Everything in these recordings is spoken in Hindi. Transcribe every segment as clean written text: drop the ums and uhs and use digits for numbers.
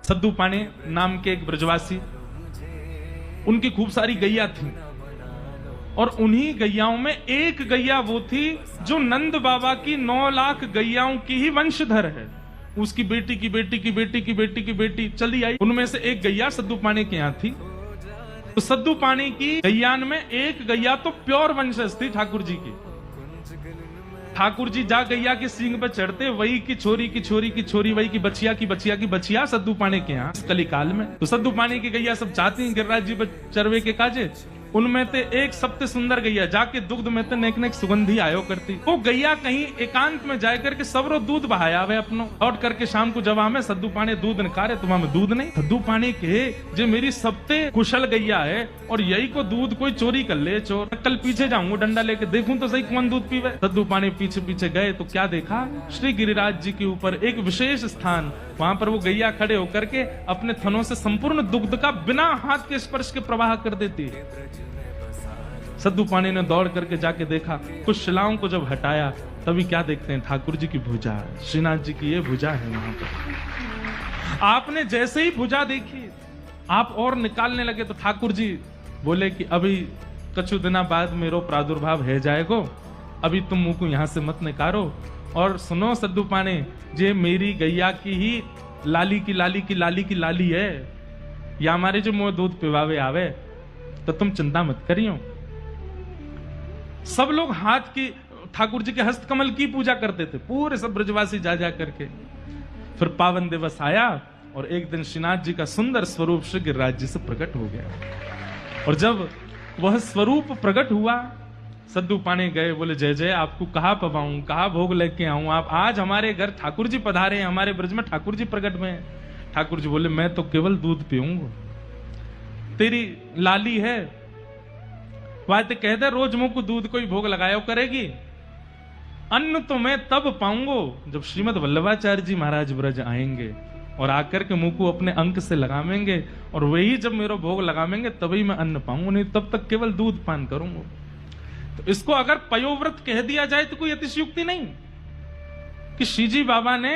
सद्दू पाने नाम के एक ब्रजवासी, उनकी खूब सारी गैया थी और उन्हीं गैयाओं में एक गैया वो थी जो नंद बाबा की 9 लाख गैयाओं की ही वंशधर है। उसकी बेटी की बेटी की बेटी की बेटी की बेटी चली आई, उनमें से एक गैया सद्दू पाने के यहाँ थी। तो सद्दू पाने की गैयान में एक गैया तो प्योर वंशज थी ठाकुर जी की। ठाकुर जी जा गैया के सींग पे चढ़ते, वही की छोरी की छोरी की छोरी, वही की बचिया की बचिया की बचिया सद्दू पाने के यहाँ कलिकाल में। तो सद्दू पाने की गैया सब चाहती हैं गिरिराज जी पर चरवे के काजे। उनमें ते एक सबसे सुंदर गैया जाके दुग्ध में ते नेक नेक सुगंधी आयो करती। वो गैया कहीं एकांत में जाए करके सबरो दूध बहाया वे अपनो। लौट करके शाम को जब हमें सद्दू पाने दूध निकारे, तुम हमें दूध नहीं। सद्दू पाने के जो मेरी सबसे कुशल गैया है और यही को दूध कोई चोरी कर ले चोर, कल पीछे जाऊंगा डंडा लेके देखूं तो सही कौन दूध पीवे। सद्दू पाने पीछे पीछे गए तो क्या देखा, श्री गिरिराज जी के ऊपर एक विशेष स्थान, वहां पर वो गैया खड़े होकर के अपने थनों से संपूर्ण दुग्ध का बिना हाथ के स्पर्श के प्रवाह कर देती। सद्दू पाने ने दौड़ करके जाके देखा, कुछ शिलाओं को जब हटाया तभी क्या देखते हैं, ठाकुर जी की भुजा, श्रीनाथ जी की ये भुजा है। वहां पर आपने जैसे ही भुजा देखी आप और निकालने लगे तो ठाकुर जी बोले कि अभी कछु दिना बाद मेरो प्रादुर्भाव है जाएगो, अभी तुम मुंह को यहां से मत निकारो। और सुनो सद्दू पाने, जे मेरी गैया की ही लाली की लाली की लाली की लाली है, या हमारे जो मुंह दूध पिवावे आवे, तो तुम चिंता मत करियो। सब लोग हाथ की ठाकुर जी के हस्तकमल की पूजा करते थे, पूरे सब ब्रजवासी जा जा करके। फिर पावन दिवस आया और एक दिन श्रीनाथ जी का सुंदर स्वरूप श्री गिरिराज जी से प्रकट हो गया। और जब वह स्वरूप प्रकट हुआ, सद्दू पाने गए, बोले जय जय, आपको कहाँ पवाऊं, कहाँ भोग लेके आऊं, आप आज हमारे घर ठाकुर जी पधारे हैं, हमारे ब्रज में ठाकुर जी प्रकट में। ठाकुर जी बोले मैं तो केवल दूध पीऊंगा, तेरी लाली है वाते कह दे रोज मुंह को दूध कोई भोग लगाया करेगी, अन्न तो मैं तब पाऊंगो जब श्रीमद वल्लभाचार्य जी महाराज ब्रज आएंगे और आकर के मुंह को अपने अंक से लगावेंगे, और वही जब मेरा भोग लगावेंगे तभी मैं अन्न पाऊंगा, नहीं तब तक केवल दूध पान करूंगा। तो इसको अगर पयोव्रत कह दिया जाए तो कोई अतिशयुक्ति नहीं कि श्रीजी बाबा ने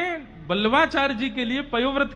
वल्लभाचार्य जी के लिए पयोव्रत